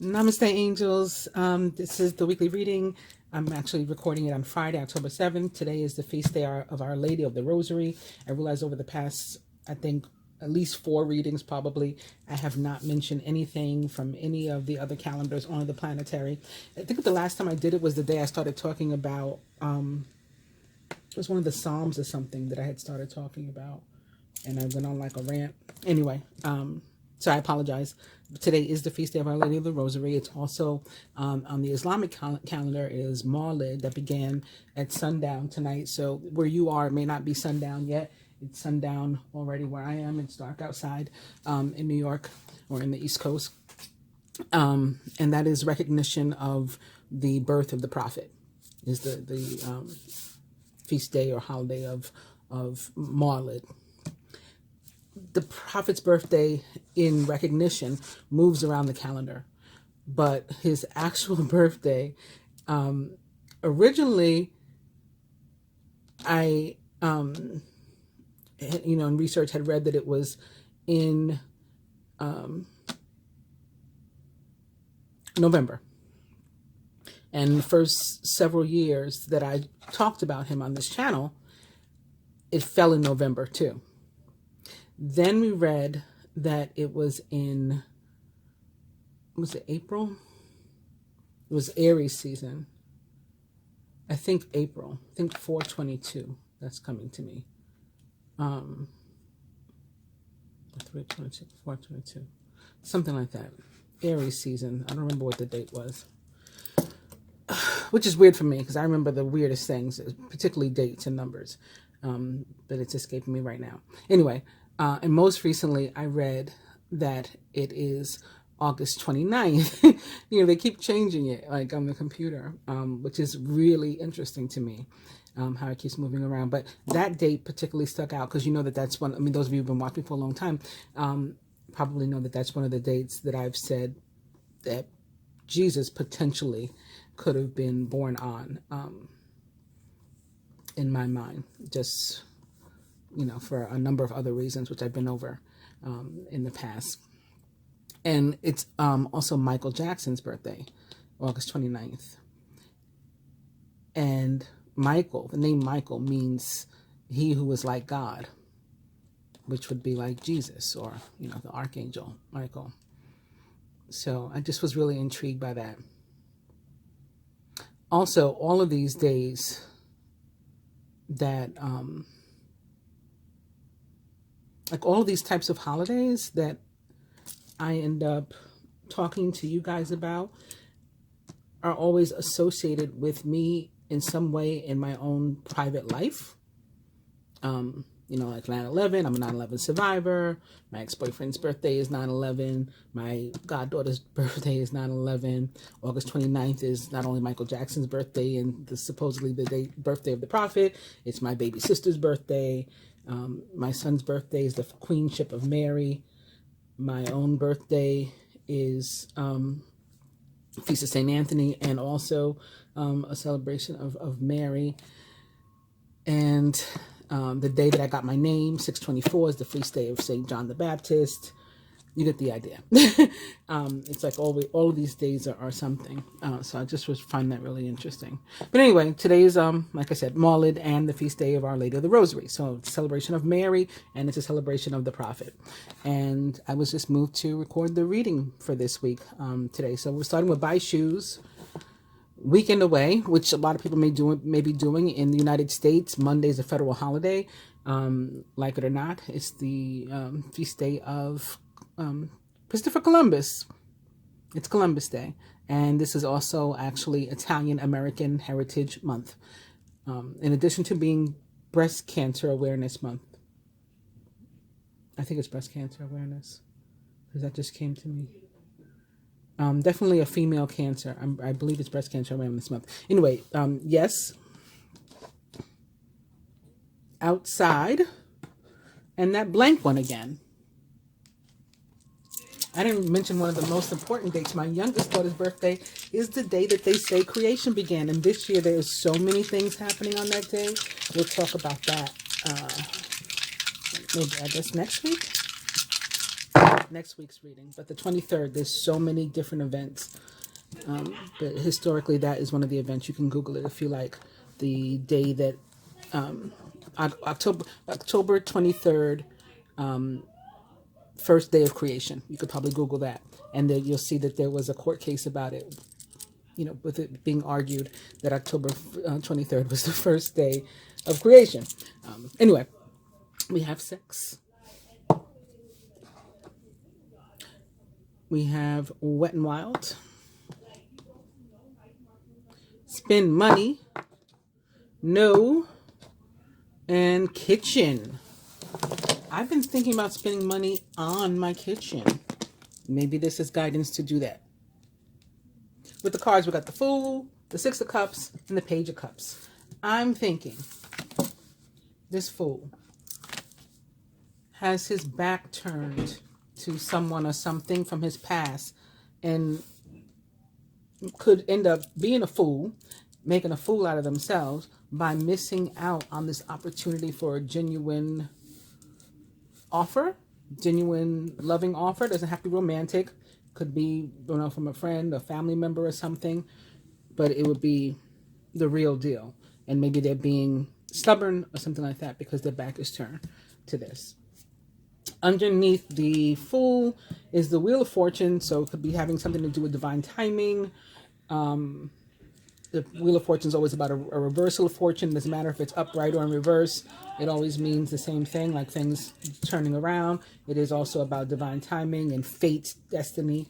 Namaste, angels. This is the weekly reading. I'm actually recording it on Friday, October 7th. Today is the feast day of Our Lady of the Rosary. I realized over the past, I think, at least 4 readings probably, I have not mentioned anything from any of the other calendars on the planetary. I think the last time I did it was the day I started talking about, it was one of the Psalms or something that I had started talking about. And I went on like a rant. Anyway, so I apologize. Today is the feast day of Our Lady of the Rosary. It's also on the Islamic calendar is Maulid that began at sundown tonight. So where you are, it may not be sundown yet. It's sundown already where I am. It's dark outside in New York or in the East Coast. And that is recognition of the birth of the prophet. Is the feast day or holiday of Maulid. The prophet's birthday in recognition moves around the calendar, but his actual birthday, originally, I, in research had read that it was in November. And the first several years that I talked about him on this channel, it fell in November too. Then we read that it was in, was it April? It was Aries season. I think April. I think 4/22. That's coming to me. 3/22, 4/22. Something like that. Aries season. I don't remember what the date was. Which is weird for me because I remember the weirdest things, particularly dates and numbers. But it's escaping me right now. Anyway. And most recently, I read that it is August 29th. They keep changing it, like on the computer, which is really interesting to me, how it keeps moving around. But that date particularly stuck out because you know that's one, those of you who've been watching for a long time probably know that that's one of the dates that I've said that Jesus potentially could have been born on, in my mind, just... for a number of other reasons, which I've been over in the past. And it's also Michael Jackson's birthday, August 29th. And Michael, the name Michael means he who is like God, which would be like Jesus or, the Archangel Michael. So I just was really intrigued by that. Also, all of these days that... like all of these types of holidays that I end up talking to you guys about are always associated with me in some way in my own private life. Like 9/11, I'm a 9/11 survivor. My ex-boyfriend's birthday is 9/11. My goddaughter's birthday is 9/11. August 29th is not only Michael Jackson's birthday and supposedly the birthday of the prophet, it's my baby sister's birthday. My son's birthday is the Queenship of Mary. My own birthday is Feast of St. Anthony and also a celebration of Mary. And the day that I got my name, 6/24, is the feast day of St. John the Baptist. You get the idea. It's like all of these days are something. So I just find that really interesting. But anyway, today is, like I said, Maulid and the feast day of Our Lady of the Rosary. So it's a celebration of Mary and it's a celebration of the prophet. And I was just moved to record the reading for this week today. So we're starting with Buy Shoes. Weekend away, which a lot of people may be doing in the United States. Monday is a federal holiday. Like it or not, it's the feast day of Christopher Columbus. It's Columbus Day. And this is also actually Italian American Heritage Month. In addition to being Breast Cancer Awareness Month. I think it's Breast Cancer Awareness. Because that just came to me. Definitely a female cancer. I believe it's Breast Cancer Awareness Month. Anyway, yes. Outside. And that blank one again. I didn't mention one of the most important dates. My youngest daughter's birthday is the day that they say creation began. And this year there's so many things happening on that day. We'll talk about that maybe, I guess, next week. next week's reading. But the 23rd, there's so many different events. But historically, that is one of the events. You can Google it if you like. The day that October 23rd, first day of creation. You could probably Google that, and then you'll see that there was a court case about it. You know, with it being argued that October 23rd was the first day of creation. Anyway, we have sex. We have Wet and Wild. Spend money. No. And kitchen. I've been thinking about spending money on my kitchen. Maybe this is guidance to do that. With the cards, we got the Fool, the Six of Cups, and the Page of Cups. I'm thinking this Fool has his back turned to someone or something from his past and could end up being a fool, making a fool out of themselves by missing out on this opportunity for a genuine offer, genuine loving offer. Doesn't have to be romantic. Could be, you know, from a friend, a family member or something, but it would be the real deal. And maybe they're being stubborn or something like that because their back is turned to this. Underneath the Fool is the Wheel of Fortune, so it could be having something to do with divine timing. The Wheel of Fortune is always about a reversal of fortune. Doesn't matter if it's upright or in reverse. It always means the same thing, like things turning around. It is also about divine timing and fate, destiny.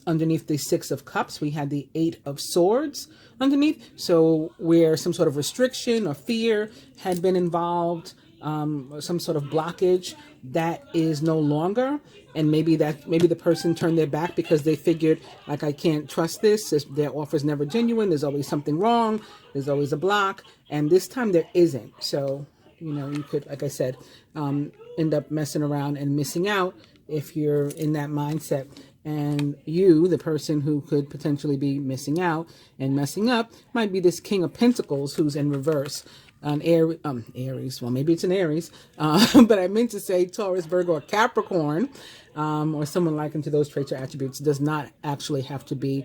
Underneath the Six of Cups, we had the Eight of Swords underneath. So where some sort of restriction or fear had been involved, some sort of blockage, that is no longer. And maybe the person turned their back because they figured, like, I can't trust this. Their offer's never genuine. There's always something wrong. There's always a block. And this time there isn't. So, you know, you could, like I said, end up messing around and missing out if you're in that mindset. And you, the person who could potentially be missing out and messing up, might be this King of Pentacles who's in reverse. An Aries, well, maybe it's an Aries, but I meant to say Taurus, Virgo, or Capricorn, or someone likened to those traits or attributes. Does not actually have to be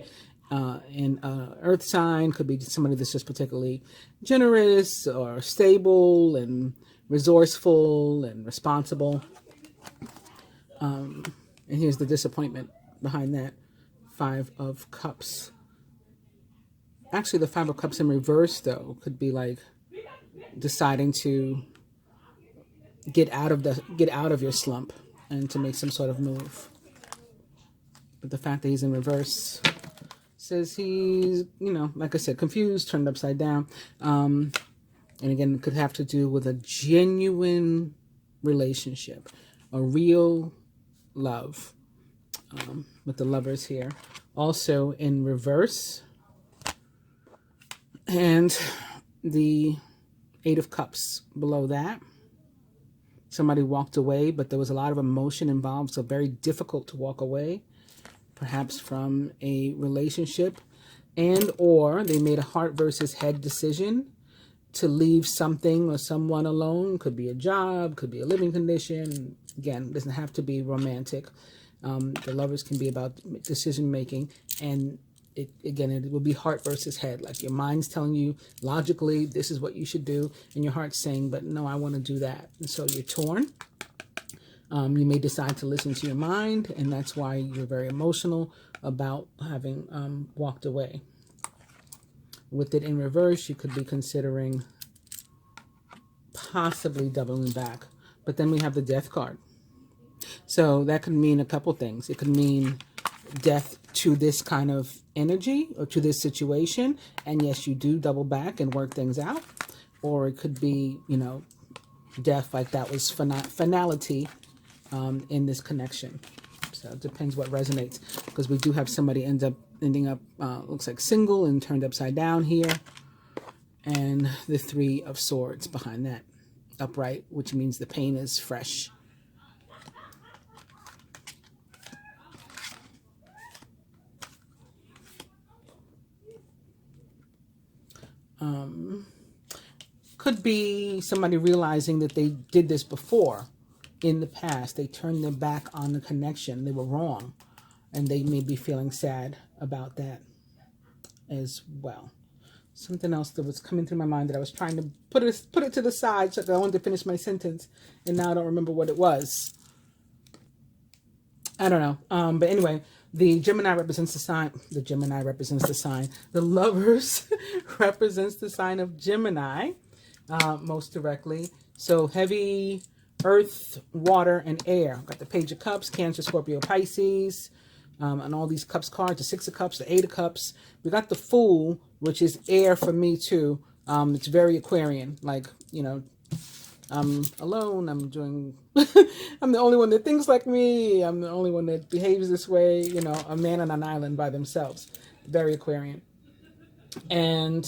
an earth sign. Could be somebody that's just particularly generous or stable and resourceful and responsible. And here's the disappointment behind that. Five of Cups. Actually, the Five of Cups in reverse, though, could be like deciding to get out of your slump and to make some sort of move. But the fact that he's in reverse says he's, you know, like I said, confused, turned upside down. And again, it could have to do with a genuine relationship, a real love, with the Lovers here. Also in reverse. And the Eight of Cups below that. Somebody walked away, but there was a lot of emotion involved, so very difficult to walk away, perhaps from a relationship, and or they made a heart versus head decision to leave something or someone alone. Could be a job, could be a living condition. Again, it doesn't have to be romantic. The Lovers can be about decision making, and it will be heart versus head. Like your mind's telling you logically this is what you should do, and your heart's saying, but no, I want to do that. And so you're torn. You may decide to listen to your mind, and that's why you're very emotional about having walked away. With it in reverse, you could be considering possibly doubling back. But then we have the Death card. So that could mean a couple things. It could mean death to this kind of energy or to this situation, and yes, you do double back and work things out. Or it could be, you know, death, like that was finality in this connection. So it depends what resonates, because we do have somebody ending up looks like single and turned upside down here, and the Three of Swords behind that, upright, which means the pain is fresh. Could be somebody realizing that they did this before in the past. They turned their back on the connection. They were wrong. And they may be feeling sad about that as well. Something else that was coming through my mind that I was trying to put it to the side so that I wanted to finish my sentence. And now I don't remember what it was. I don't know. But anyway, the Gemini represents the sign. The Gemini represents the sign. The Lovers represents the sign of Gemini, most directly. So heavy earth, water, and air. Got the Page of Cups, Cancer, Scorpio, Pisces, and all these cups cards, the Six of Cups, the Eight of Cups. We got the Fool, which is air for me too. It's very Aquarian, like, you know, I'm alone, I'm doing, I'm the only one that thinks like me, I'm the only one that behaves this way, you know, a man on an island by themselves. Very Aquarian. And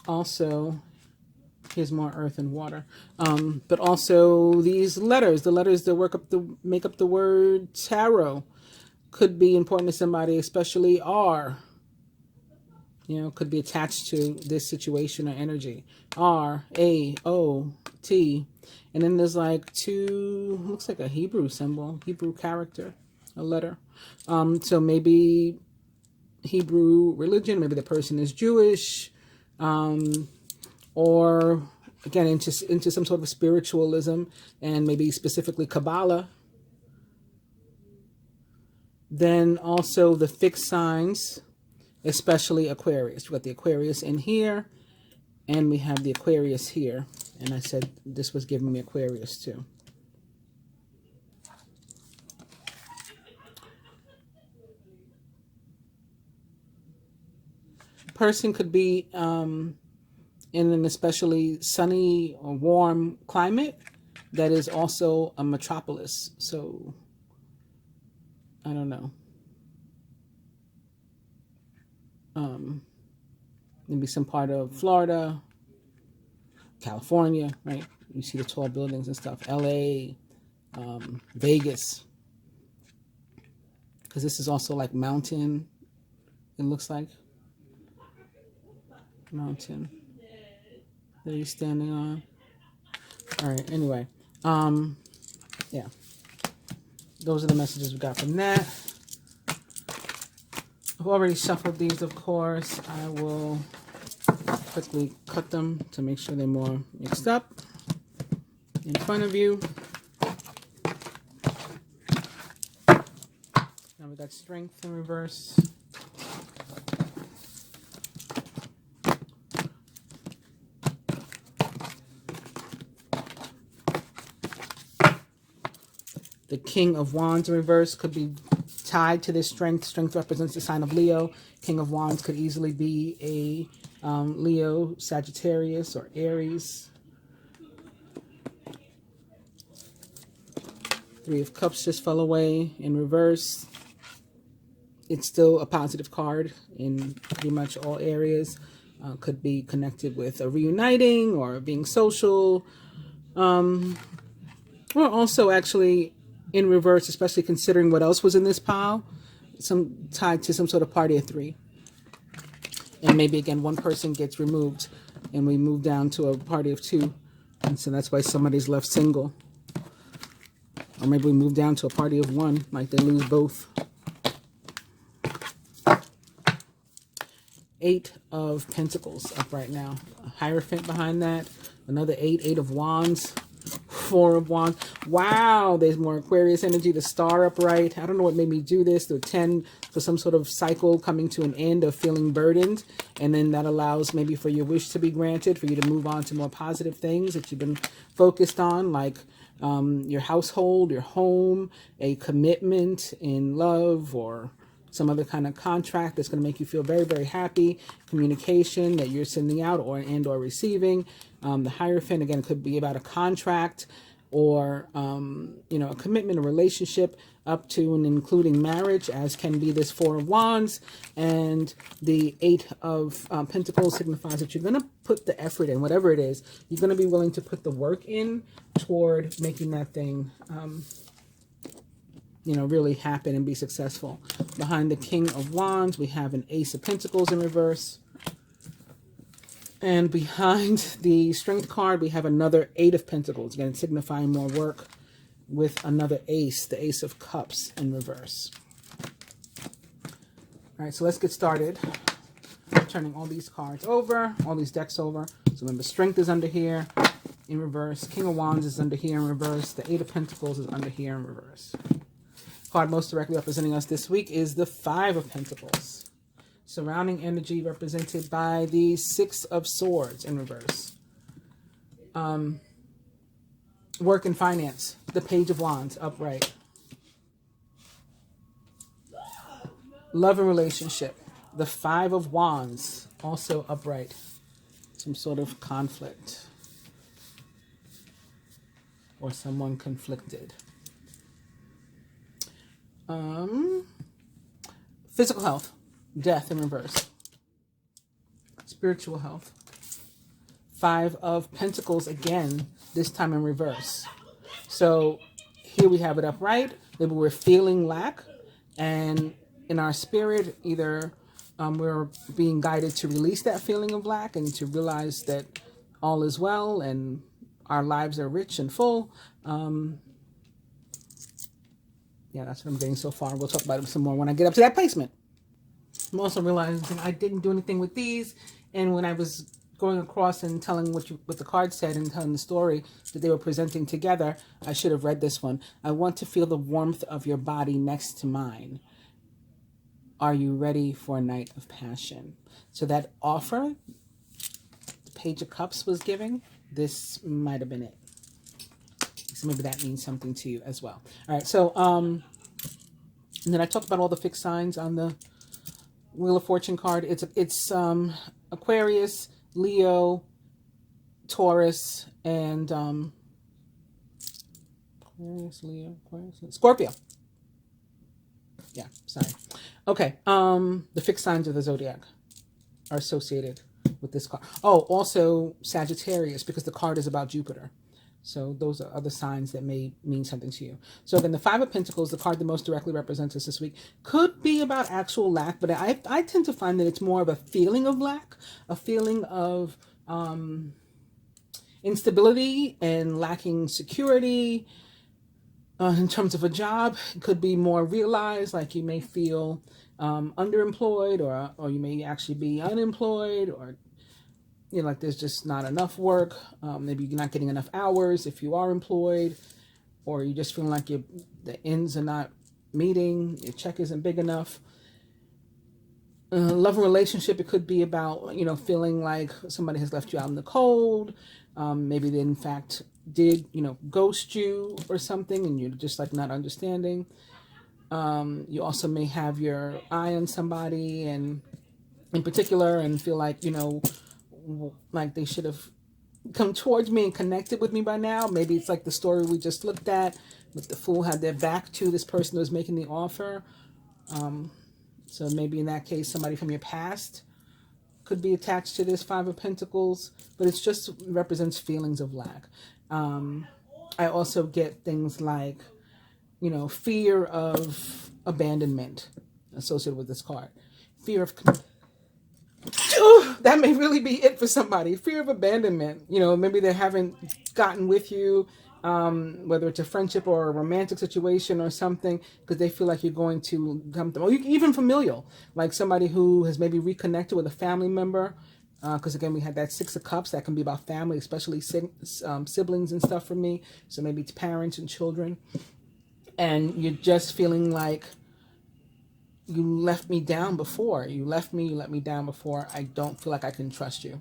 also, here's more earth and water. But also these letters, the letters that make up the word tarot, could be important to somebody, especially R. You know, could be attached to this situation or energy. R, A, O, T. And then there's like two, looks like a Hebrew symbol, Hebrew character, a letter. So maybe Hebrew religion, maybe the person is Jewish, or again, into some sort of spiritualism, and maybe specifically Kabbalah. Then also the fixed signs, especially Aquarius. We got the Aquarius in here, and we have the Aquarius here. And I said this was giving me Aquarius too. Person could be in an especially sunny or warm climate that is also a metropolis. So, I don't know. Maybe some part of Florida, California, right? You see the tall buildings and stuff. LA, Vegas. Because this is also like mountain, it looks like. Mountain that he's standing on. All right, anyway. Yeah. Those are the messages we got from that. I've already shuffled these, of course. I will quickly cut them to make sure they're more mixed up in front of you. Now we got Strength in reverse. The King of Wands in reverse could be tied to this Strength. Strength represents the sign of Leo. King of Wands could easily be a Leo, Sagittarius, or Aries. Three of Cups just fell away in reverse. It's still a positive card in pretty much all areas. Could be connected with a reuniting or being social. Or also actually in reverse, especially considering what else was in this pile, some tied to some sort of party of three. And maybe again, one person gets removed and we move down to a party of two. And so that's why somebody's left single. Or maybe we move down to a party of one, like they lose both. Eight of Pentacles up right now. A Hierophant behind that. Another eight. Eight of Wands. Four of Wands. Wow, there's more Aquarius energy. The Star upright. I don't know what made me do this. The 10 for some sort of cycle coming to an end of feeling burdened. And then that allows maybe for your wish to be granted, for you to move on to more positive things that you've been focused on, like your household, your home, a commitment in love, or some other kind of contract that's going to make you feel very, very happy. Communication that you're sending out or receiving. The Hierophant, again, could be about a contract or, you know, a commitment, a relationship up to and including marriage, as can be this Four of Wands. And the Eight of Pentacles signifies that you're going to put the effort in, whatever it is. You're going to be willing to put the work in toward making that thing you know, really happen and be successful. Behind the King of Wands, we have an Ace of Pentacles in reverse. And behind the Strength card, we have another Eight of Pentacles, again signifying more work, with another Ace, the Ace of Cups in reverse. All right, so let's get started. I'm turning all these cards over, all these decks over. So remember, Strength is under here in reverse. King of Wands is under here in reverse. The Eight of Pentacles is under here in reverse. Card most directly representing us this week is the Five of Pentacles. Surrounding energy represented by the Six of Swords in reverse. Work and finance, the Page of Wands upright. Love and relationship, the Five of Wands also upright. Some sort of conflict or someone conflicted. Physical health, Death in reverse. Spiritual health, Five of Pentacles again, this time in reverse. So here we have it upright. Maybe we're feeling lack, and in our spirit, either we're being guided to release that feeling of lack and to realize that all is well and our lives are rich and full. Yeah, that's what I'm getting so far. We'll talk about it some more when I get up to that placement. I'm also realizing I didn't do anything with these, and when I was going across and telling what the card said and telling the story that they were presenting together, I should have read this one. I want to feel the warmth of your body next to mine. Are you ready for a night of passion? So that offer the Page of Cups was giving, this might have been it. So maybe that means something to you as well. All right, so and then I talked about all the fixed signs on the Wheel of Fortune card. It's Aquarius, Leo, Taurus, and Aquarius, Leo, Aquarius, Scorpio. Yeah, sorry. Okay, the fixed signs of the zodiac are associated with this card. Oh, also Sagittarius, because the card is about Jupiter. So those are other signs that may mean something to you. So again, the Five of Pentacles, the card that most directly represents us this week, could be about actual lack, but I tend to find that it's more of a feeling of lack, a feeling of instability and lacking security. In terms of a job, it could be more realized, like you may feel underemployed, or you may actually be unemployed, or you know, like there's just not enough work. Maybe you're not getting enough hours if you are employed, or you just feel like the ends are not meeting, your check isn't big enough. Love and relationship, it could be about, you know, feeling like somebody has left you out in the cold. Maybe they in fact did, you know, ghost you or something, and you're just like not understanding. You also may have your eye on somebody and in particular and feel like, you know, like they should have come towards me and connected with me by now. Maybe it's like the story we just looked at, with the fool had their back to this person who was making the offer. So maybe in that case, somebody from your past could be attached to this Five of Pentacles, but it's just represents feelings of lack. I also get things like, you know, fear of abandonment associated with this card. Fear of... that may really be it for somebody. Fear of abandonment. You know, maybe they haven't gotten with you, whether it's a friendship or a romantic situation or something, because they feel like you're going to come to, or even familial, like somebody who has maybe reconnected with a family member. Because again, we had that Six of Cups. That can be about family, especially siblings and stuff for me. So maybe it's parents and children. And you're just feeling like, you left me down before. You let me down before. I don't feel like I can trust you.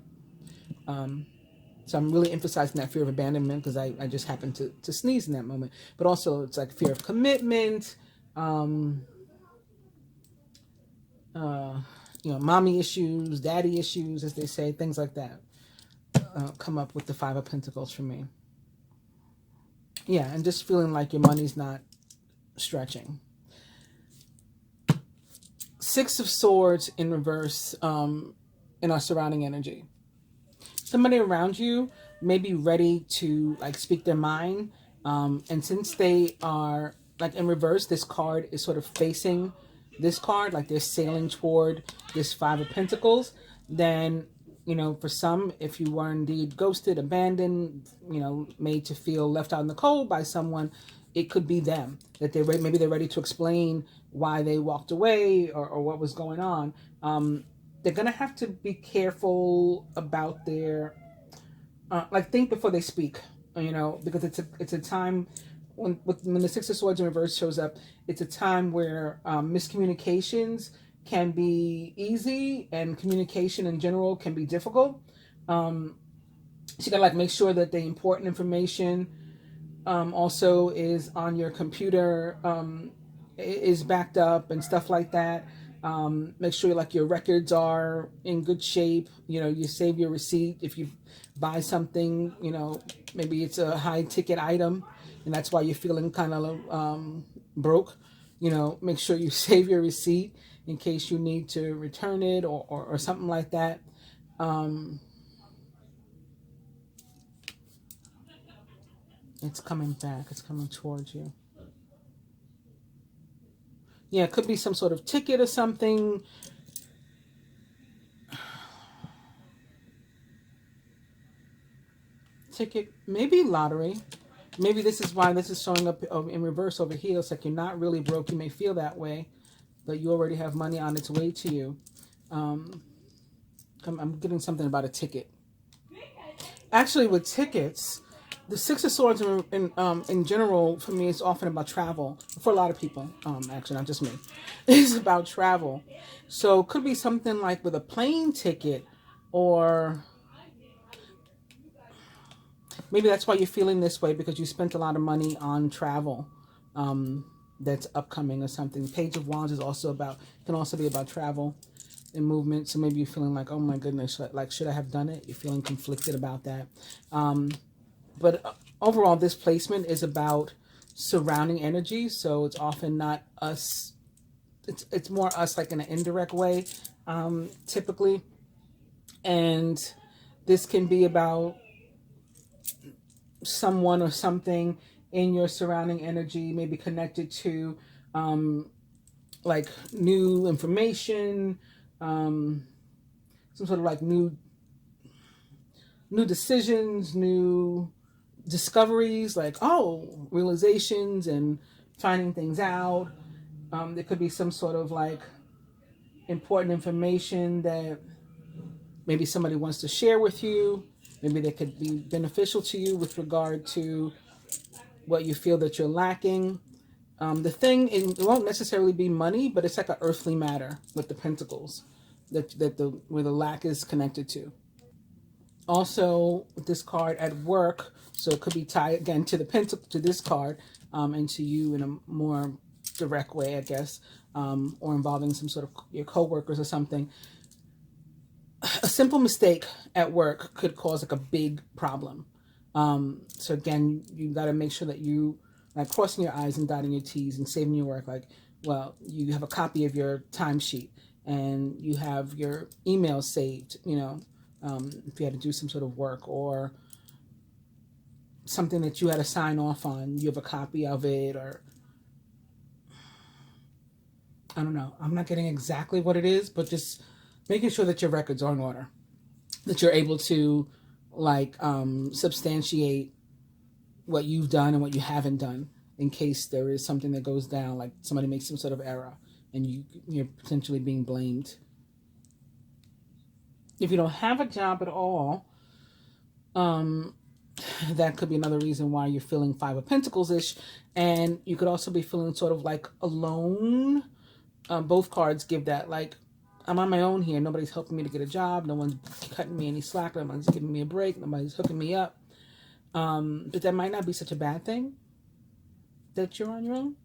So I'm really emphasizing that fear of abandonment because I just happened to sneeze in that moment. But also it's like fear of commitment, you know, mommy issues, daddy issues, as they say, things like that come up with the Five of Pentacles for me. Yeah, and just feeling like your money's not stretching. Six of Swords in reverse in our surrounding energy. Somebody around you may be ready to like speak their mind. And since they are like in reverse, this card is sort of facing this card, like they're sailing toward this Five of Pentacles, then you know, for some, if you were indeed ghosted, abandoned, you know, made to feel left out in the cold by someone, it could be them, that they're ready, maybe they're ready to explain why they walked away, or what was going on. They're going to have to be careful about their, like, think before they speak, you know, because it's a time when the Six of Swords in reverse shows up, it's a time where miscommunications can be easy, and communication in general can be difficult. So you gotta, like, make sure that the important information also is on your computer, is backed up and stuff like that. Make sure, like, your records are in good shape. You know, you save your receipt if you buy something, you know, maybe it's a high ticket item and that's why you're feeling kind of broke. You know, make sure you save your receipt in case you need to return it, or something like that. It's coming back. It's coming towards you. Yeah, it could be some sort of ticket or something. Ticket, maybe lottery. Maybe this is why this is showing up in reverse over here. It's like you're not really broke. You may feel that way, but you already have money on its way to you. I'm getting something about a ticket. Actually, with tickets, the Six of Swords in general, for me, is often about travel. For a lot of people, actually, not just me. It's about travel. So it could be something like with a plane ticket, or maybe that's why you're feeling this way, because you spent a lot of money on travel that's upcoming or something. Page of Wands is also can also be about travel and movement. So maybe you're feeling like, oh my goodness, like, should I have done it? You're feeling conflicted about that. But overall, this placement is about surrounding energy. So it's often not us. It's more us, like, in an indirect way, typically. And this can be about someone or something in your surrounding energy, maybe connected to like new information, some sort of like new decisions, new discoveries, like, oh, realizations and finding things out. There could be some sort of like important information that maybe somebody wants to share with you. Maybe they could be beneficial to you with regard to what you feel that you're lacking. The thing, it won't necessarily be money, but it's like an earthly matter with the pentacles where the lack is connected to. Also, with this card at work, so it could be tied again to the pentacle, to this card, and to you in a more direct way, I guess, or involving some sort of your coworkers or something. A simple mistake at work could cause like a big problem. So again, you got to make sure that you, like, crossing your I's and dotting your T's and saving your work. Like, well, you have a copy of your timesheet and you have your email saved, you know, if you had to do some sort of work or something that you had to sign off on, you have a copy of it, or I don't know. I'm not getting exactly what it is, but just making sure that your records are in order, that you're able to, like, substantiate what you've done and what you haven't done in case there is something that goes down, like somebody makes some sort of error and you're potentially being blamed. If you don't have a job at all, that could be another reason why you're feeling Five of Pentacles-ish. And you could also be feeling sort of like alone. Both cards give that, like, I'm on my own here. Nobody's helping me to get a job. No one's cutting me any slack. Nobody's giving me a break. Nobody's hooking me up. But that might not be such a bad thing that you're on your own.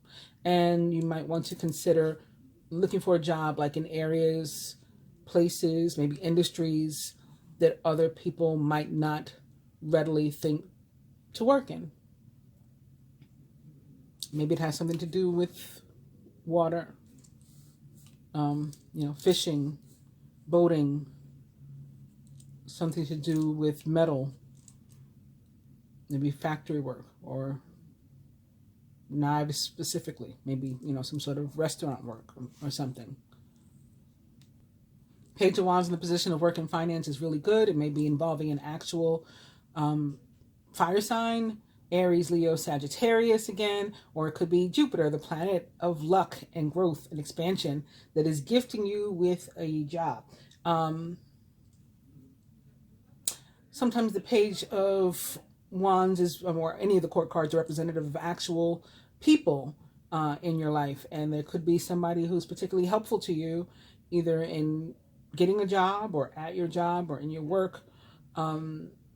And you might want to consider looking for a job, like in areas, places, maybe industries that other people might not readily think to work in. Maybe it has something to do with water, you know, fishing, boating, something to do with metal, maybe factory work, or knives specifically, maybe, you know, some sort of restaurant work or something. Page of Wands in the position of work and finance is really good. It may be involving an actual fire sign, Aries, Leo, Sagittarius again, or it could be Jupiter, the planet of luck and growth and expansion, that is gifting you with a job. Sometimes the Page of Wands is, or any of the court cards, are representative of actual people in your life, and there could be somebody who's particularly helpful to you, either in getting a job or at your job or in your work,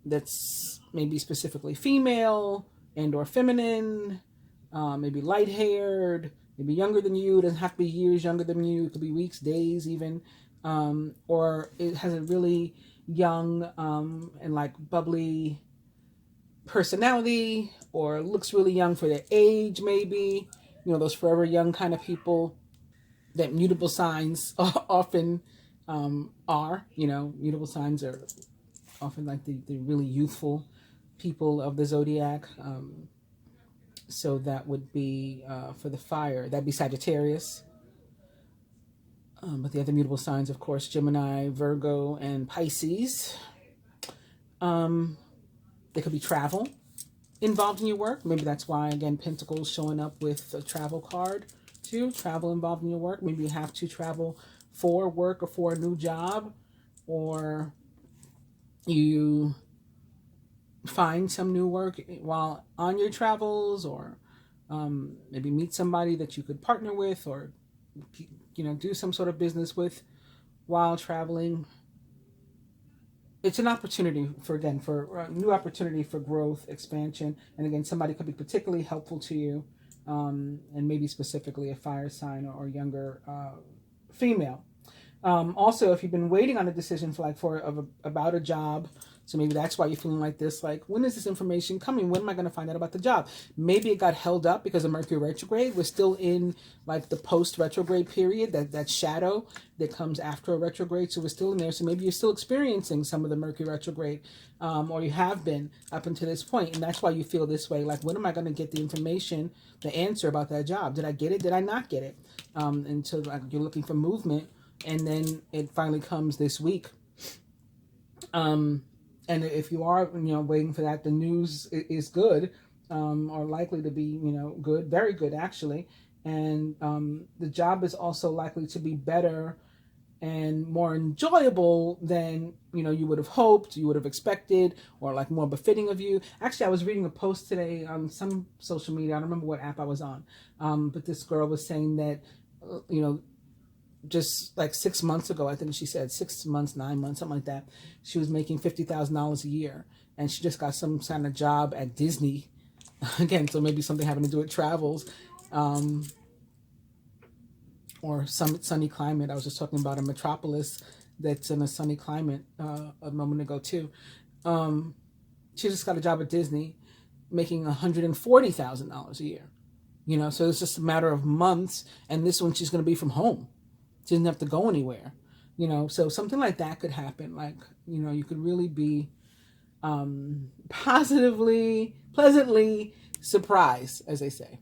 that's maybe specifically female and or feminine, maybe light-haired, maybe younger than you. It doesn't have to be years younger than you. It could be weeks, days even, or it has a really young and like bubbly personality, or looks really young for their age, maybe, you know, those forever young kind of people that mutable signs often are. You know, mutable signs are often like the really youthful people of the zodiac. So that would be for the fire, that'd be Sagittarius. But the other mutable signs, of course, Gemini, Virgo, and Pisces. There could be travel involved in your work. Maybe that's why, again, Pentacles showing up with a travel card too. Travel involved in your work. Maybe you have to travel for work or for a new job, or you find some new work while on your travels, or maybe meet somebody that you could partner with, or, you know, do some sort of business with while traveling. It's an opportunity for, again, for a new opportunity for growth, expansion. And again, somebody could be particularly helpful to you, and maybe specifically a fire sign or younger female. Also, if you've been waiting on a decision about a job, so maybe that's why you're feeling like this, like, when is this information coming? When am I going to find out about the job? Maybe it got held up because of Mercury retrograde. We're still in like the post-retrograde period, that shadow that comes after a retrograde. So we're still in there. So maybe you're still experiencing some of the Mercury retrograde, or you have been up until this point. And that's why you feel this way. Like, when am I going to get the information, the answer about that job? Did I get it? Did I not get it? And so like, you're looking for movement. And then it finally comes this week. And if you are, you know, waiting for that, the news is good, or likely to be, you know, good, very good actually. And the job is also likely to be better and more enjoyable than, you know, you would have hoped, you would have expected, or like more befitting of you. Actually, I was reading a post today on some social media. I don't remember what app I was on, but this girl was saying that, you know, just like 6 months ago, I think she said 6 months, 9 months, something like that, she was making $50,000 a year, and she just got some kind of job at Disney. Again, so maybe something having to do with travels, or some sunny climate. I was just talking about a metropolis that's in a sunny climate a moment ago too. She just got a job at Disney, making $140,000 a year. You know, so it's just a matter of months, and this one she's going to be from home. She doesn't have to go anywhere, you know, so something like that could happen. Like, you know, you could really be positively, pleasantly surprised, as they say.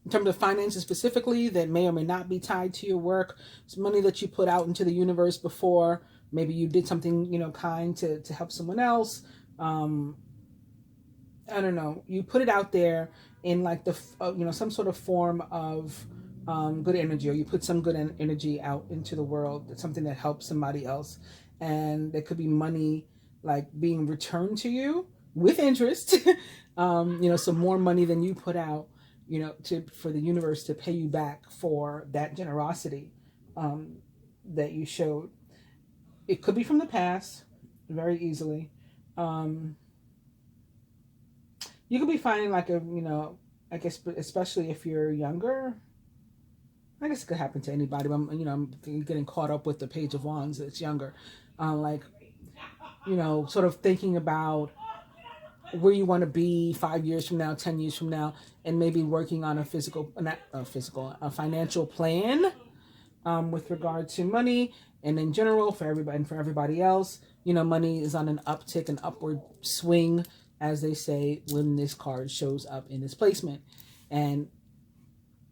In terms of finances specifically, that may or may not be tied to your work. It's money that you put out into the universe before. Maybe you did something, you know, kind to help someone else. I don't know. You put it out there in like the, you know, some sort of form of good energy, or you put some good energy out into the world. It's something that helps somebody else, and there could be money like being returned to you with interest. You know, some more money than you put out, you know, for the universe to pay you back for that generosity that you showed. It could be from the past, very easily. You could be finding like a, you know, I guess, especially if you're younger. I guess it could happen to anybody, but I'm, you know, I'm getting caught up with the Page of Wands that's younger. Like, you know, sort of thinking about where you want to be 5 years from now, 10 years from now, and maybe working on a financial plan with regard to money, and in general for everybody and for everybody else. You know, money is on an uptick, an upward swing, as they say, when this card shows up in this placement. And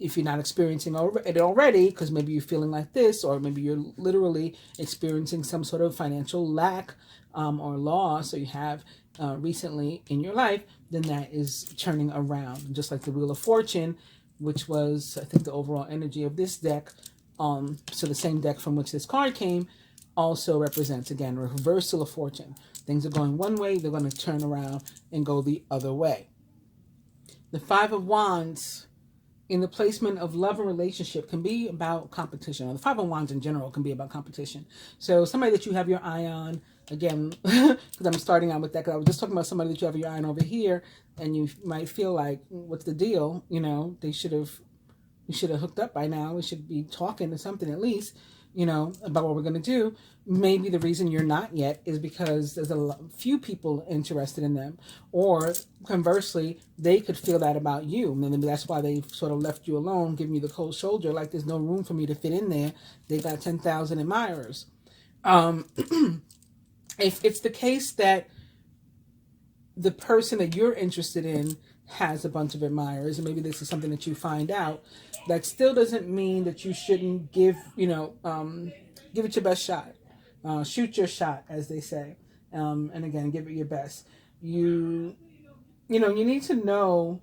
if you're not experiencing it already, because maybe you're feeling like this, or maybe you're literally experiencing some sort of financial lack or loss, or you have recently in your life, then that is turning around. Just like the Wheel of Fortune, which was, I think, the overall energy of this deck. So the same deck from which this card came also represents, again, a reversal of fortune. Things are going one way, they're going to turn around and go the other way. The Five of Wands in the placement of love and relationship can be about competition. Or the Five of Wands in general can be about competition. So somebody that you have your eye on, again, because I'm starting out with that, because I was just talking about somebody that you have your eye on over here, and you might feel like, what's the deal? You know, we should have hooked up by now. We should be talking or something at least, you know, about what we're going to do. Maybe the reason you're not yet is because there's few people interested in them, or conversely, they could feel that about you. Maybe that's why they sort of left you alone, giving you the cold shoulder, like there's no room for me to fit in there. They got 10,000 admirers. If it's the case that the person that you're interested in has a bunch of admirers, and maybe this is something that you find out, that still doesn't mean that you shouldn't give it your best shot. Shoot your shot, as they say. And again, give it your best. You need to know,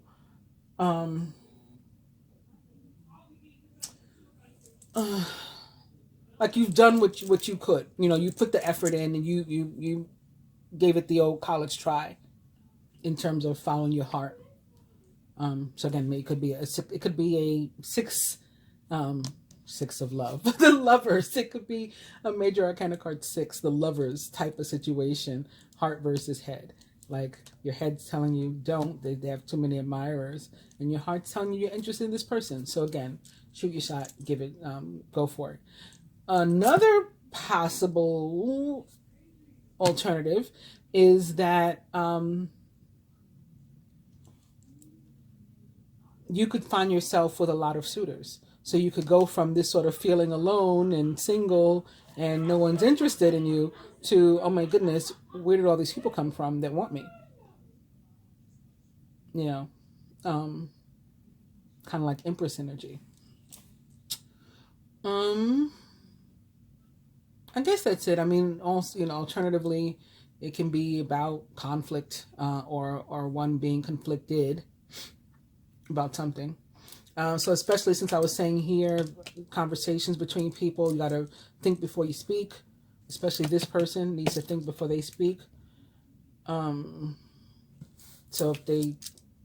like you've done what you could. You know, you put the effort in, and you gave it the old college try in terms of following your heart. So again, it could be a six of love, the lovers. It could be a major arcana card 6, the lovers type of situation, heart versus head. Like your head's telling you don't, they have too many admirers, and your heart's telling you you're interested in this person. So again, shoot your shot, give it, go for it. Another possible alternative is that you could find yourself with a lot of suitors. So you could go from this sort of feeling alone and single and no one's interested in you to, oh my goodness, where did all these people come from that want me? You know, kind of like Empress energy. I guess that's it. I mean, also, alternatively, it can be about conflict or one being conflicted about something. So especially since I was saying here, conversations between people, you got to think before you speak. Especially this person needs to think before they speak. So if they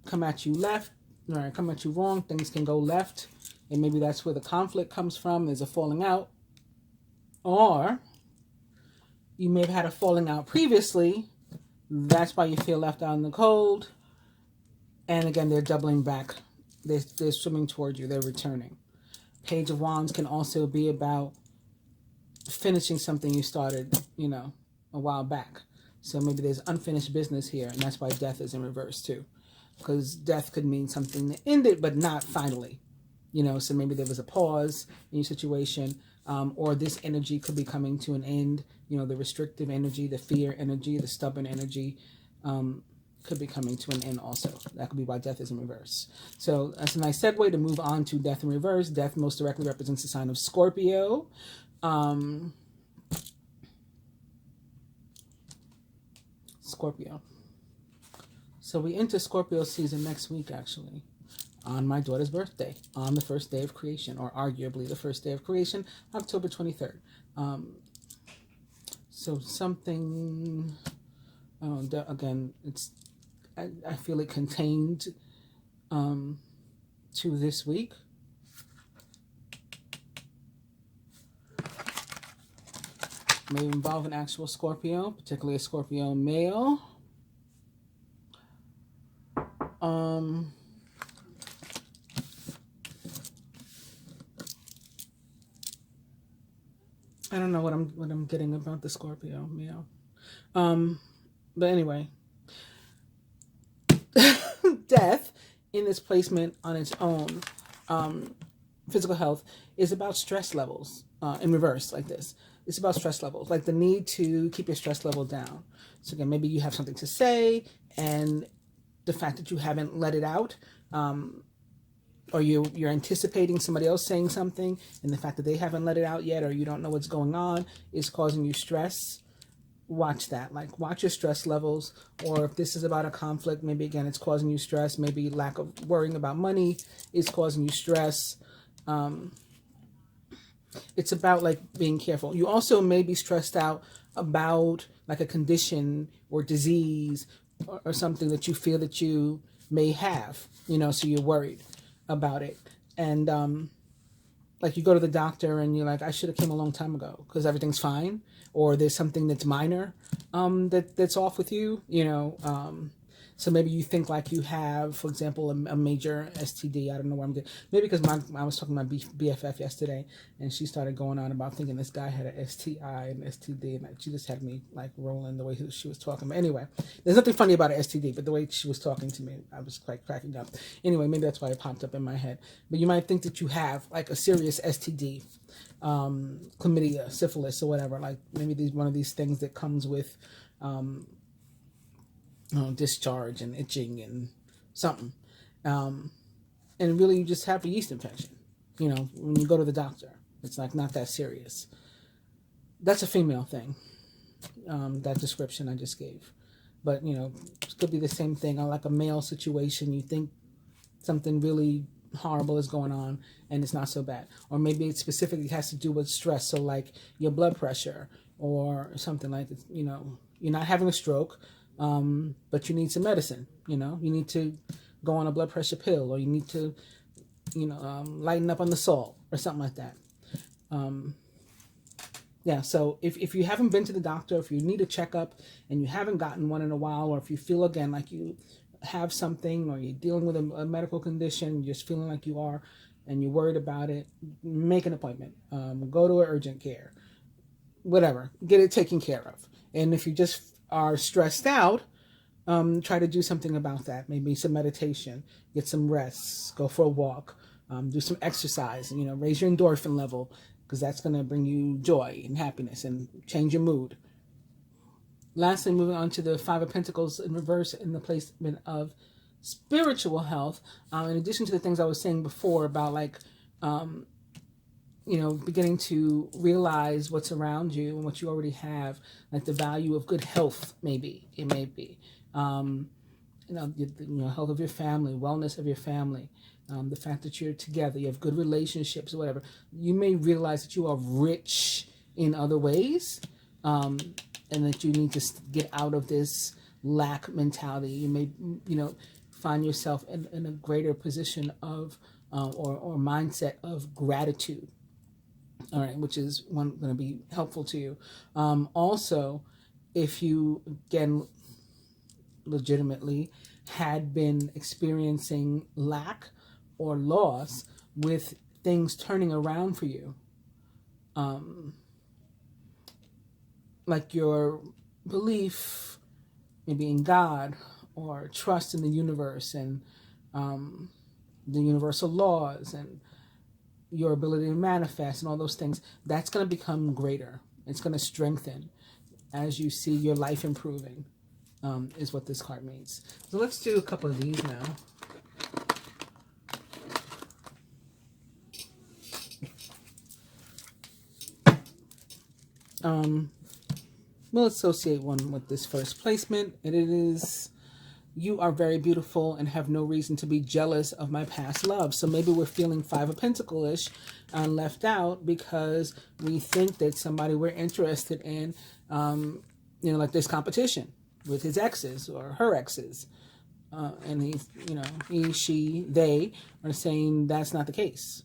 come at you left or come at you wrong, things can go left. And maybe that's where the conflict comes from. There's a falling out. Or you may have had a falling out previously. That's why you feel left out in the cold. And again, they're doubling back. They're swimming towards you. They're returning. Page of Wands can also be about finishing something you started, a while back. So maybe there's unfinished business here, and that's why death is in reverse too. Because death could mean something that ended, but not finally. So maybe there was a pause in your situation, or this energy could be coming to an end. The restrictive energy, the fear energy, the stubborn energy, could be coming to an end also. That could be why death is in reverse. So that's a nice segue to move on to death in reverse. Death most directly represents the sign of Scorpio. Scorpio. So we enter Scorpio season next week, actually, on my daughter's birthday, on the first day of creation, or arguably the first day of creation, October 23rd. So something, again, I feel it contained to this week. May involve an actual Scorpio, particularly a Scorpio male. I don't know what I'm getting about the Scorpio male. But anyway, death in this placement on its own, physical health, is about stress levels in reverse like this. It's about stress levels, like the need to keep your stress level down. So again, maybe you have something to say, and the fact that you haven't let it out or you're anticipating somebody else saying something, and the fact that they haven't let it out yet, or you don't know what's going on, is causing you stress. Watch that. Like, watch your stress levels. Or if this is about a conflict, maybe again it's causing you stress. Maybe lack of worrying about money is causing you stress. It's about like being careful. You also may be stressed out about like a condition or disease or something that you feel that you may have, you know, so you're worried about it. And like you go to the doctor and you're like, I should have came a long time ago because everything's fine, or there's something that's minor that's off with you, you know. So maybe you think like you have, for example, a major STD. I don't know where I'm getting. Maybe because I was talking to my BFF yesterday, and she started going on about thinking this guy had an STI and STD, and she just had me like rolling the way she was talking. But anyway, there's nothing funny about an STD, but the way she was talking to me, I was quite cracking up. Anyway, maybe that's why it popped up in my head. But you might think that you have like a serious STD, chlamydia, syphilis, or whatever. Like maybe one of these things that comes with discharge and itching and something. And really you just have a yeast infection, you know, when you go to the doctor. It's like not that serious. That's a female thing, that description I just gave. But, you know, it could be the same thing. Or like a male situation, you think something really horrible is going on and it's not so bad. Or maybe it specifically has to do with stress. So like your blood pressure or something like that, you know, you're not having a stroke, but you need some medicine, you know, you need to go on a blood pressure pill, or you need to, you know, lighten up on the salt or something like that. Yeah, so if you haven't been to the doctor, if you need a checkup and you haven't gotten one in a while, or if you feel again like you have something, or you're dealing with a medical condition, you're just feeling like you are, and you're worried about it, make an appointment. Go to urgent care, whatever, get it taken care of. And if you just are stressed out, try to do something about that. Maybe some meditation, get some rest, go for a walk, do some exercise, and, you know, raise your endorphin level, because that's going to bring you joy and happiness and change your mood. Lastly, moving on to the Five of Pentacles in reverse in the placement of spiritual health. In addition to the things I was saying before about like, you know, beginning to realize what's around you and what you already have, like the value of good health, maybe, it may be, you know, health of your family, wellness of your family, the fact that you're together, you have good relationships, or whatever. You may realize that you are rich in other ways, and that you need to get out of this lack mentality. You may, you know, find yourself in a greater position of, or mindset of gratitude. All right, which is going to be helpful to you. Also, if you, again, legitimately had been experiencing lack or loss with things turning around for you, like your belief maybe in God, or trust in the universe and the universal laws, and your ability to manifest and all those things, that's going to become greater. It's going to strengthen as you see your life improving, is what this card means. So let's do a couple of these now. We'll associate one with this first placement, and it is, you are very beautiful and have no reason to be jealous of my past love. So maybe we're feeling Five of Pentacles-ish and left out because we think that somebody we're interested in, you know, like there's competition with his exes or her exes. And he's, you know, he, she, they are saying that's not the case.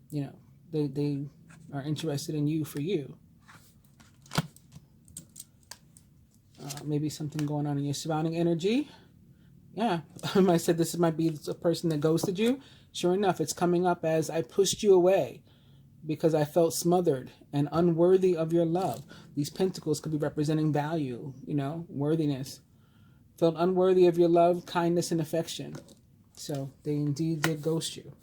You know, they are interested in you for you. Maybe something going on in your surrounding energy. Yeah, I said this might be a person that ghosted you. Sure enough, it's coming up as I pushed you away because I felt smothered and unworthy of your love. These pentacles could be representing value, you know, worthiness. Felt unworthy of your love, kindness, and affection. So they indeed did ghost you.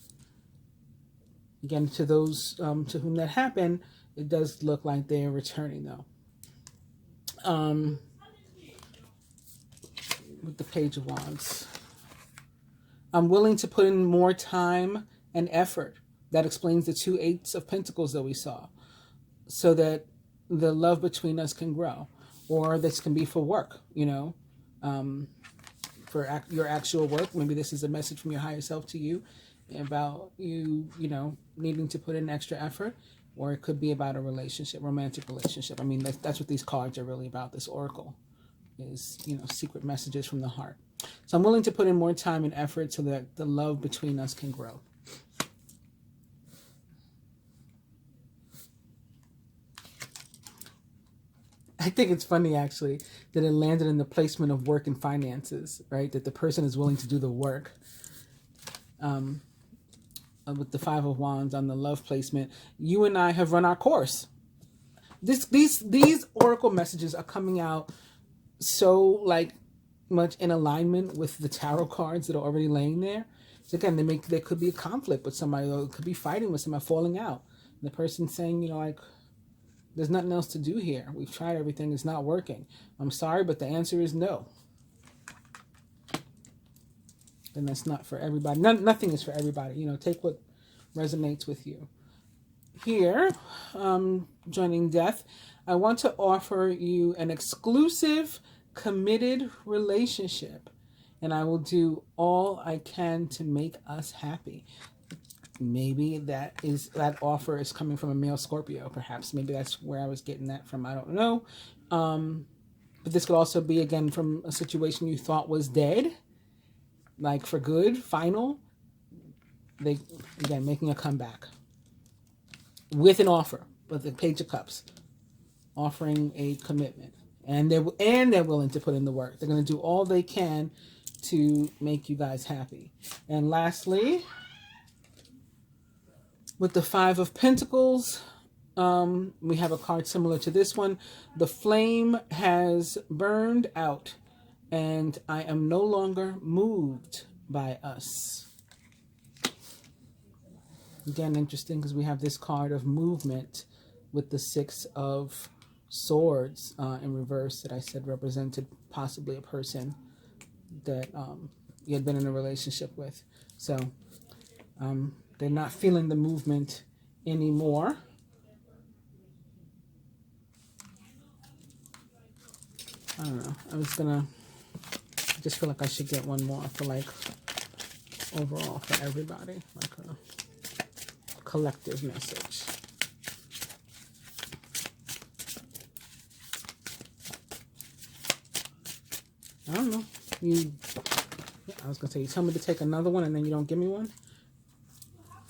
Again, to those to whom that happened, it does look like they're returning, though. With the Page of Wands. I'm willing to put in more time and effort. That explains the 2 eights of pentacles that we saw, so that the love between us can grow. Or this can be for work, you know, for your actual work. Maybe this is a message from your higher self to you about you, you know, needing to put in extra effort. Or it could be about a relationship, romantic relationship. I mean, that's what these cards are really about. This oracle is, you know, secret messages from the heart. So I'm willing to put in more time and effort so that the love between us can grow. I think it's funny, actually, that it landed in the placement of work and finances, right? That the person is willing to do the work. With the 5 of Wands on the love placement, you and I have run our course. These oracle messages are coming out so like much in alignment with the tarot cards that are already laying there. So again, there could be a conflict with somebody, or it could be fighting with somebody, falling out. And the person saying, you know, like, there's nothing else to do here. We've tried everything. It's not working. I'm sorry, but the answer is no. And that's not for everybody. Nothing is for everybody. You know, take what resonates with you. Here, joining Death, I want to offer you an exclusive, committed relationship. And I will do all I can to make us happy. Maybe that offer is coming from a male Scorpio, perhaps. Maybe that's where I was getting that from. I don't know. But this could also be, again, from a situation you thought was dead, like for good, final. Again, making a comeback with an offer, with the Page of Cups, offering a commitment. And they're willing to put in the work. They're going to do all they can to make you guys happy. And lastly, with the 5 of Pentacles, we have a card similar to this one. The flame has burned out, and I am no longer moved by us. Again, interesting, because we have this card of movement with the 6 of Swords in reverse that I said represented possibly a person that you had been in a relationship with. So they're not feeling the movement anymore. I don't know. I just feel like I should get one more for like overall for everybody, like a collective message. I don't know. I was going to say, you tell me to take another one and then you don't give me one?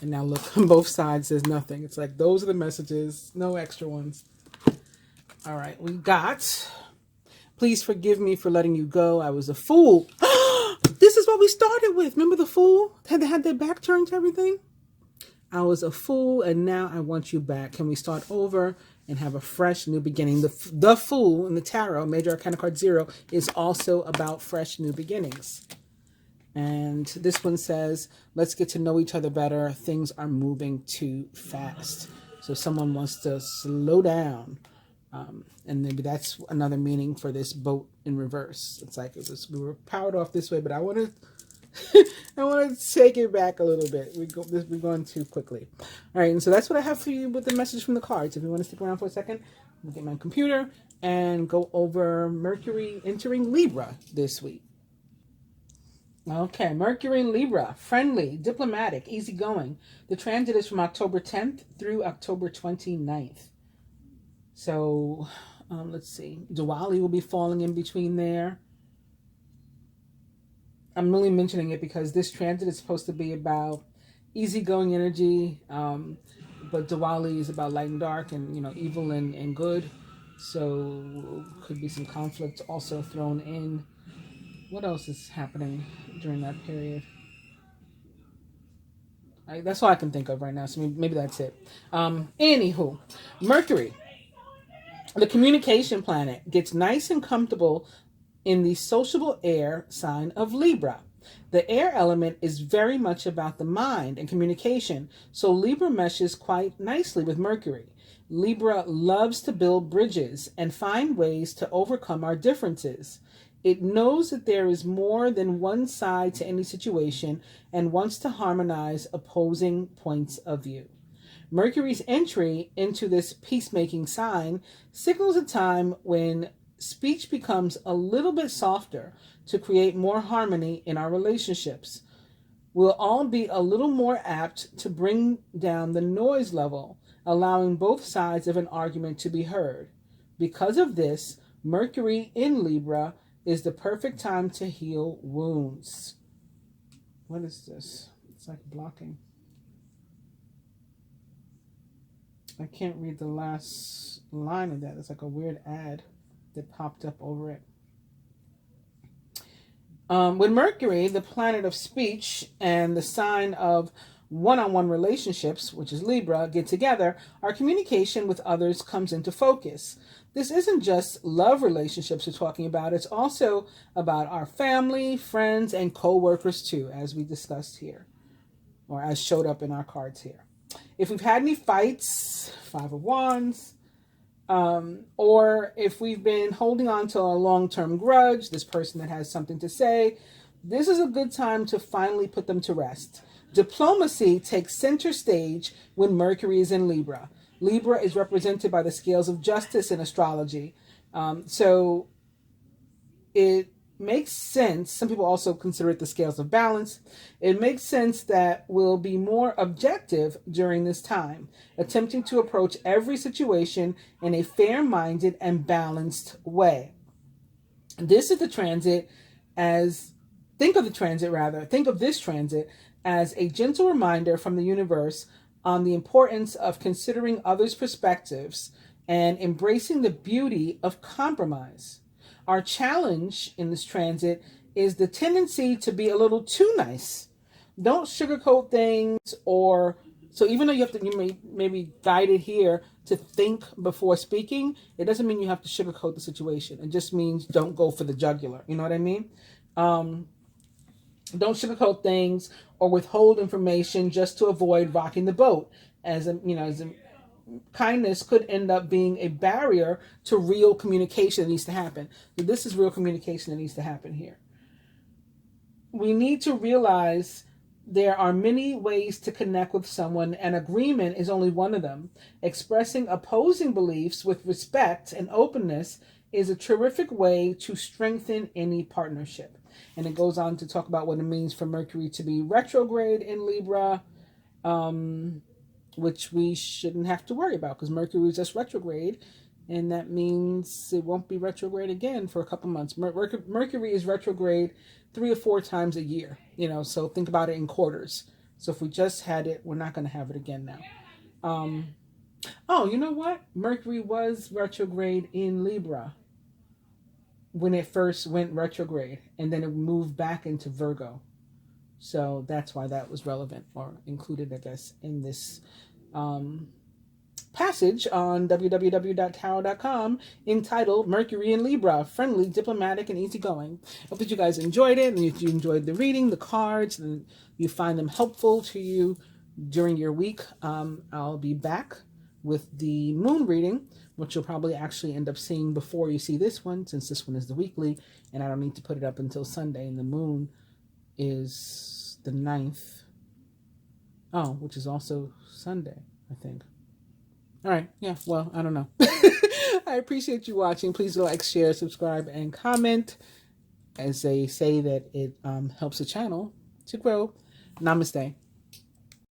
And now look, on both sides, there's nothing. It's like, those are the messages, no extra ones. All right, we got, please forgive me for letting you go. I was a fool. This is what we started with. Remember the fool? Had their back turned to everything? I was a fool, and now I want you back. Can we start over and have a fresh new beginning? The Fool in the tarot, Major Arcana card 0, is also about fresh new beginnings. And this one says, let's get to know each other better. Things are moving too fast. So someone wants to slow down. And maybe that's another meaning for this boat in reverse. It's like we were powered off this way, but I want to I want to take it back a little bit. We're going too quickly. All right, and so that's what I have for you with the message from the cards. If you want to stick around for a second, I'll get my computer and go over Mercury entering Libra this week. Okay, Mercury in Libra, friendly, diplomatic, easygoing. The transit is from October 10th through October 29th. So, let's see. Diwali will be falling in between there. I'm really mentioning it because this transit is supposed to be about easygoing energy, but Diwali is about light and dark and, you know, evil and good. So could be some conflict also thrown in. What else is happening during that period? That's all I can think of right now, so maybe that's it. Anywho, Mercury, the communication planet, gets nice and comfortable in the sociable air sign of Libra. The air element is very much about the mind and communication, so Libra meshes quite nicely with Mercury. Libra loves to build bridges and find ways to overcome our differences. It knows that there is more than one side to any situation and wants to harmonize opposing points of view. Mercury's entry into this peacemaking sign signals a time when speech becomes a little bit softer to create more harmony in our relationships. We'll all be a little more apt to bring down the noise level, allowing both sides of an argument to be heard. Because of this, Mercury in Libra is the perfect time to heal wounds. What is this? It's like blocking. I can't read the last line of that. It's like a weird ad that popped up over it. When Mercury, the planet of speech and the sign of one-on-one relationships, which is Libra, get together, our communication with others comes into focus. This isn't just love relationships we're talking about. It's also about our family, friends, and co-workers too, as we discussed here, or as showed up in our cards here. If we've had any fights, Five of Wands, or if we've been holding on to a long-term grudge, this person that has something to say, this is a good time to finally put them to rest. Diplomacy takes center stage when Mercury is in Libra. Libra is represented by the scales of justice in astrology. So it makes sense. Some people also consider it the scales of balance. It makes sense that we'll be more objective during this time, attempting to approach every situation in a fair-minded and balanced way. This is the transit as, think of this transit as a gentle reminder from the universe on the importance of considering others' perspectives and embracing the beauty of compromise. Our challenge in this transit is the tendency to be a little too nice. Don't sugarcoat things, so even though you may be guided here to think before speaking, it doesn't mean you have to sugarcoat the situation. It just means don't go for the jugular. You know what I mean? Don't sugarcoat things or withhold information just to avoid rocking the boat. Kindness could end up being a barrier to real communication that needs to happen. So this is real communication that needs to happen here. We need to realize there are many ways to connect with someone, and agreement is only one of them. Expressing opposing beliefs with respect and openness is a terrific way to strengthen any partnership. And it goes on to talk about what it means for Mercury to be retrograde in Libra, which we shouldn't have to worry about because Mercury is just retrograde, and that means it won't be retrograde again for a couple months. Mercury is retrograde 3 or 4 times a year, so think about it in quarters. So if we just had it, we're not going to have it again now. Oh, you know what? Mercury was retrograde in Libra when it first went retrograde, and then it moved back into Virgo. So that's why that was relevant or included, I guess, in this passage on www.tarot.com entitled Mercury in Libra, friendly, diplomatic, and easygoing. I hope that you guys enjoyed it, and if you enjoyed the reading, the cards, and you find them helpful to you during your week. I'll be back with the moon reading, which you'll probably actually end up seeing before you see this one, since this one is the weekly, and I don't need to put it up until Sunday, and the moon is the 9th. Oh, which is also Sunday, I think. All right. Yeah, well, I don't know. I appreciate you watching. Please like, share, subscribe, and comment. As they say that it helps the channel to grow. Namaste.